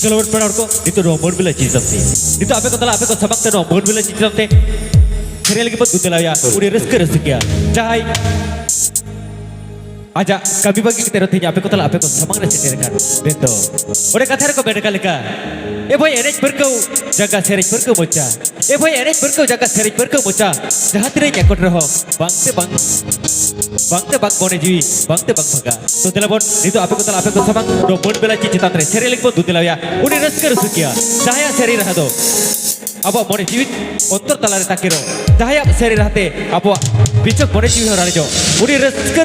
चलो पेड़ को नितो रोमन बिला चीज अपनी नितो आपे को तला आपे को सबक ते रोमन बिला चीज अपने serial lagi betul lah ya udah rezeki ya cahai aja kami bagi kita rotinya apa kau apa kau samang nasi terkan beto udah kata kau beda kali ka boy eres berkau jaga serik berkau bocah boy eres berkau jaga serik berkau bocah jahat tidak nyakut roh bangte bang bone jiwi bangte bang baga tu telepon itu apa kau samang robot bela cici tantre serial lagi betul lah ya udah rezeki ya cahaya seri rah do apa mone jiwi ontor talare takiro cahaya seri rahte apa bicok mone jiwi orang itu udah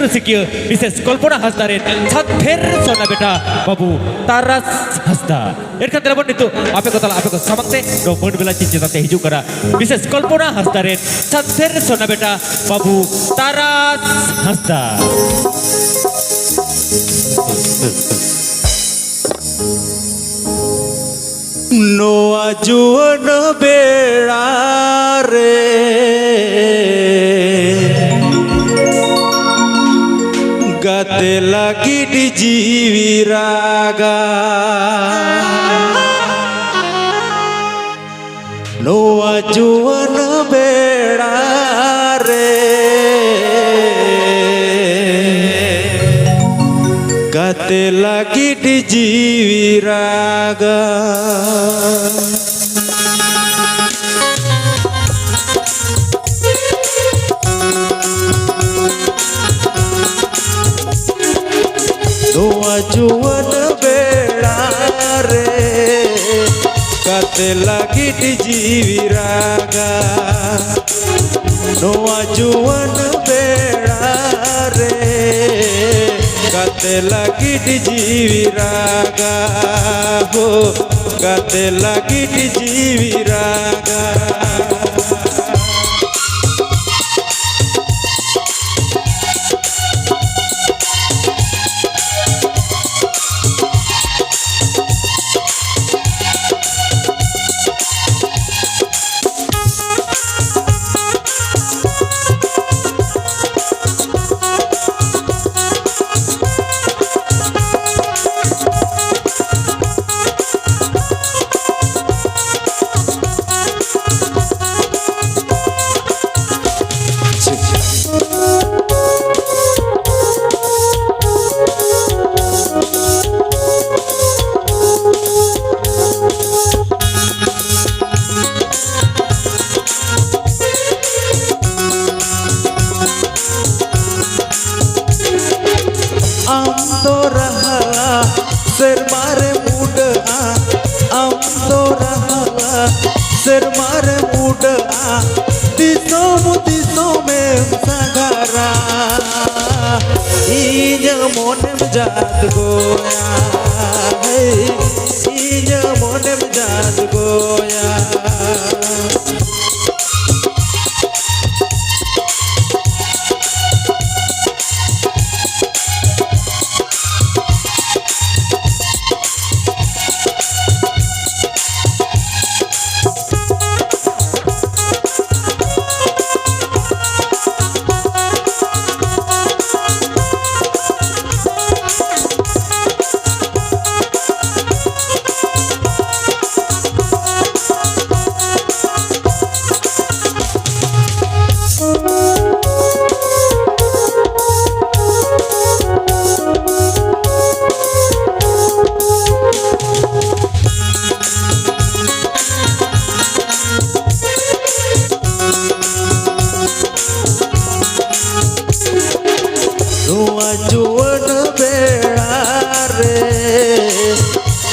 rezeki বিশেষ কল্পনা হাসদারের সাত ফের সোনা বেটা বাবু তারাস হাসদা এর ক্ষেত্রে বর্ণিত আপে কথা আপে কথা সামনে রোবট বেলা চিন্তাতে হিজু করা বিশেষ কল্পনা হাসদারের সাত ফের সোনা বেটা বাবু তারাস হাসদা নোয়া জুয়ন বেড়া রে গাতে লাগিড জীবি রাগা নোয়া জুয়ন বেড়া রে গাতে লাগিড জীবি রাগা নোয়া জুয়ন বেড়া রে গাতে লাগিড জীবি রাগা নোয়া জুয়ন বেড়া রে গাতে লাগিড জীবি রাগা হো গাতে লাগিড জীবি রাগা sermare muda disome sagara inya monem jat goya inya monem jat goya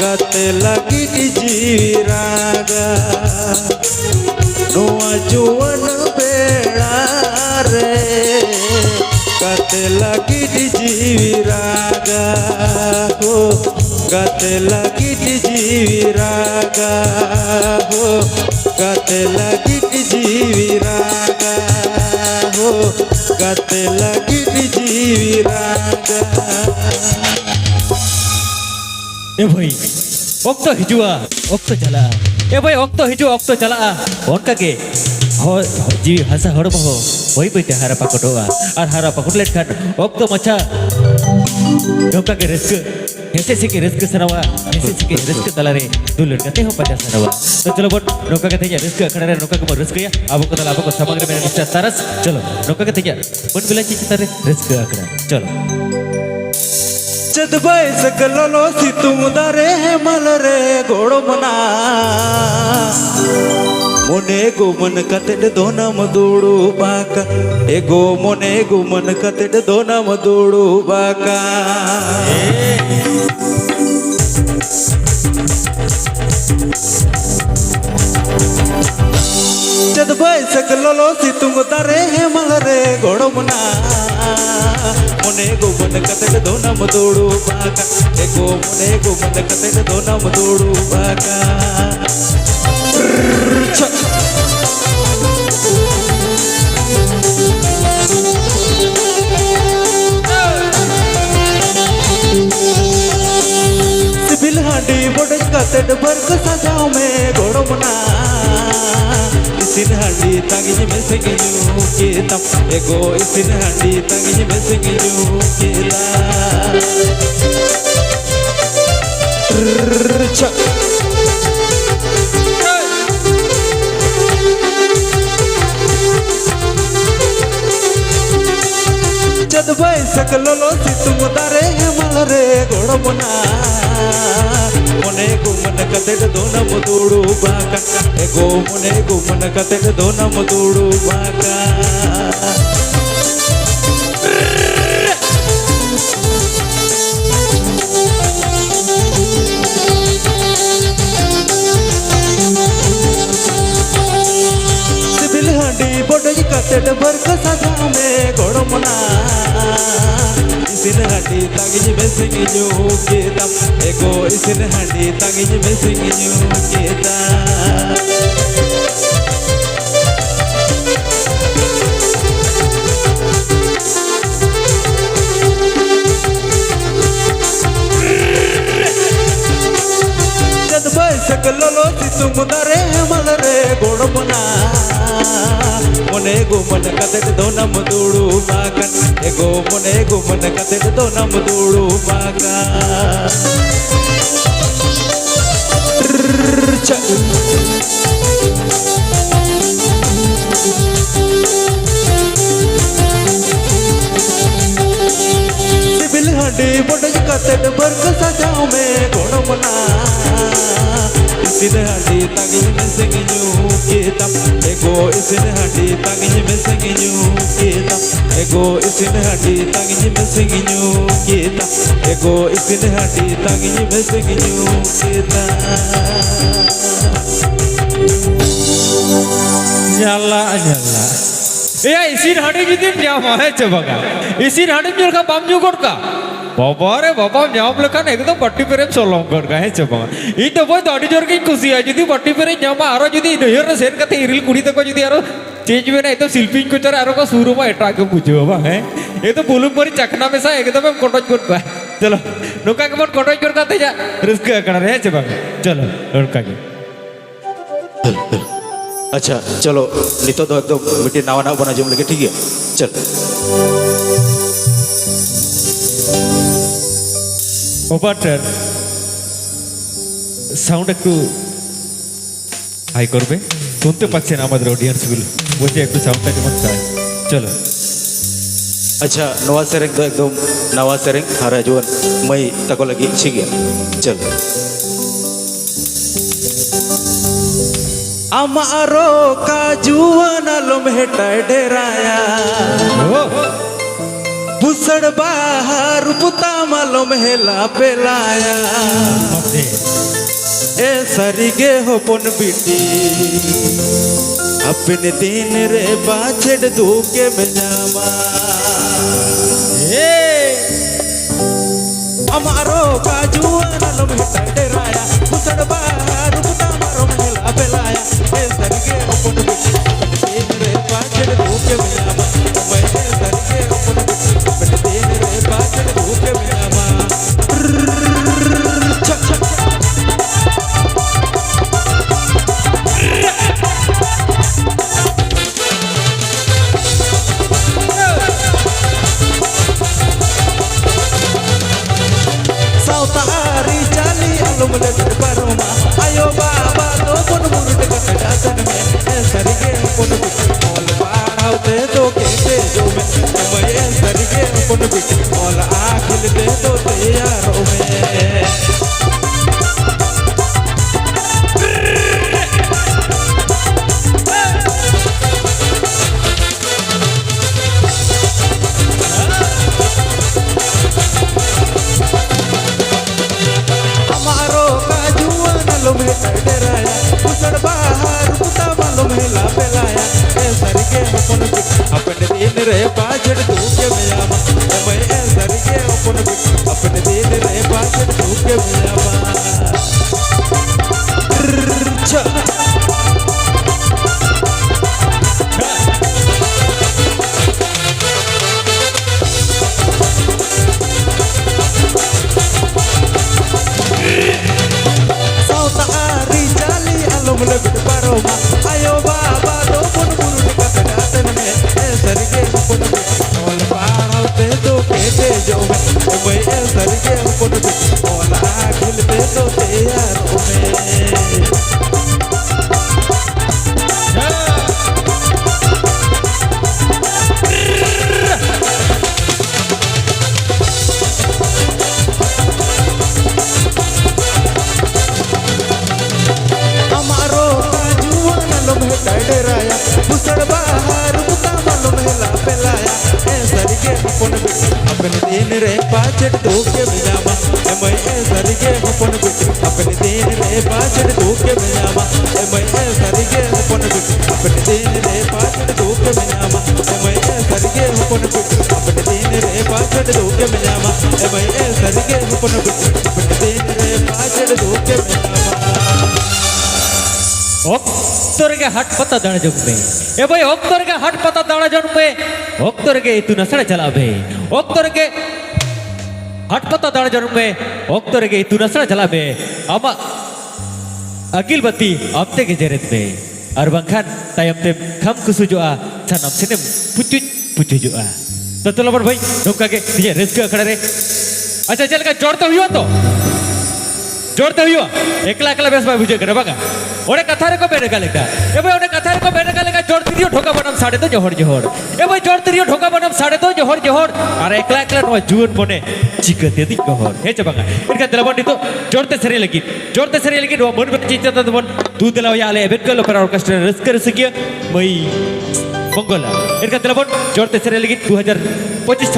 गाते লাগিড জীবি রাগা নোয়া জুয়ন বেড়া রে গাতে লাগিড জীবি রাগা হো গাতে লাগিড জীবি রাগা হো গাতে লাগিড জীবি রাগা হো গাতে লাগিড জীবি রাগা भाई वक्त हिजुआ वक्त चला भाई वक्त हिजु वक्त चला उनका के जी हसा हड़म हो वही पे हारा पाकटोआ और हारा पाकट लेट खान वक्त मचा नौका के रिस्क हेसे सिके रिस्क सरावा हेसे सिके रिस्क तलारे दुलर कते हो पजा सरावा तो चलो बोट नौका के तेजा रिस्क अखड़ा रे नौका के रिस्क या अब को तला अब को समग्र मेरे मिस्टर तरस चलो नौका के तेजा बोट बिला चितारे रिस्क अखड़ा चलो चद बैस कलो सितुम दरे मलरे गोड़ो मना मोने गो मन कतेड दोनम दूड़ू बाका एगो मोने गो मन कतेड दोनम दूड़ू बाका चद बैस कलो सितुम दरे मलरे गोड़ो मना मोने गो मन कतेड दोनम दूड़ू बाका एगो मोने गो मन कतेड दोनम दूड़ू बाका सिबिल हांडी बोडज कतेड बरक सजाओ में गोड़ो मना इसिन हांडी तांगिज में सिंगिजू केता एगो इसिन हांडी तांगिज में सिंगिजू केता चद बैसक लोलो सितुम दरे मलरे गोड़ो मना मोने गो मन कतेड दोनम दूड़ू बाका एगो मोने गो मन कतेड दोनम दूड़ू बाका सिबिल हांडी बोडज कतेड बरक सजाओ में गोड़ो मना इसिन हांडी तांगिज में सिंगिजू केता एगो इसिन हांडी तांगिज में सिंगिजू केता चद बैसक लोलो सितुम दरे मलरे गोड़ो मना मोने गो मन कतेड दोनम दूड़ू बाका एगो मोने गो मन कतेड दोनम दूड़ू बाका सिबिल हांडी बोडज कतेड बरक सजाओ में गोड़ो मना इसिन हांडी तांगिज में सिंगिजू केता एगो इसिन हांडी तांगिज में सिंगिजू केता एगो इसिन हांडी तांगिज में सिंगिजू केता एगो इसिन हांडी तांगिज में सिंगिजू केता nyala nyala ya isin hadi jadi nyama hai coba kan isin hadi jual ka bam juga kan बाबा रे बाबा nyam lekan ekdom patti pere solong kan hai coba itu boy tadi jor ke kusi aja jadi patti pere nyama aro jadi doyer sen kate iril kuri teko jadi aro change में ना itu silping को चरा aro का सुरु में एटा के पूछो बा है ये तो बुलुक मरी चखना में सा एकदम हम कोटोज कोट बा चलो नुका के मन कोटोज कोट करते जा रिस्क कर रहे हैं चबा चलो नुका के अच्छा चलो नितो दो एकदम मिट्टी नावा नावा बना जम लगे ठीक है चल ऑपरेटर সাউন্ড একটু হাই করবে শুনতে পাচ্ছেন আমাদের অডিয়েন্স গুলো বলছে একটু সাউন্ডটা কেমন চাই চলো अच्छा नवा सेरेंग तो एकदम नवा सेरेंग हरा जुआन मई तको लगी ठीक है चल अमारो काजुआन लम हेटाय डेराया बुसड़ बाहर पुता मालूम हेला पेलाया ए सरिगे हो पुन बिटी अपने दिन रे बाछड़ धोके में जामा अमारो काजुआन लम हेटाय डेराया बुसड़ बाहर पुता मालूम हेला पेलाया ए सरिगे हो पुन बिटी अपने दिन रे बाछड़ धोके में Jama alum lebih paroma. Ayo baba to pun murid kedatan me. Sarige pun all parau te to kete jo me. Mai sarige pun all akhil te to teyaro me. Pusar bahar puta malum hela pelaya sarige upon apne din re pajad tu ke meyama mai sarige upon apne din re pajad tu ke meyama cha lebih paroma. Ayo baba to pun buru kedatan me. Sarige upon all parau te to kete jo me. Mai sarige upon all akhil te to teyaro me. Pusar bahar puta malum hela pelaya sarige upon apne din re pajad tu ke meyama mai sarige upon apne din re pajad tu ke meyama mai sarige upon apne din re pajad tu ke meyama mai sarige upon apne din re pajad tu ke meyama mai sarige upon apne din re pajad tu ke meyama. Oktorge hat pata dana jombe. Boy oktorge hat pata dana jombe. Oktorge itu nasara jalabe. Oktorge hat pata dana jombe. Oktorge itu nasara jalabe. Ama agil bati amte ke jeret be. Arbangkan tayam tem kham kusujoa sanam sinem pucu joa. Tentu lapor boy. Nungka ke dia rezeki akada re. Acha chal ka jor to huwa to. Jor to huwa. Ekla ekla bes bhai bujhe kara baga. Ore kathare ko bede galeka boy ore kathare ko bede galeka jor tiriyo dhoka banam sade to johor johor boy jor tiriyo dhoka banam sade to johor johor ar ekla ekla no juun bone chikate dik johor he chabanga irka delabon itu jorte seri lagi no mon becita to bon du delaw yale ebet ko per orchestra risker sekia mai mongola irka delabon jorte seri lagi 2025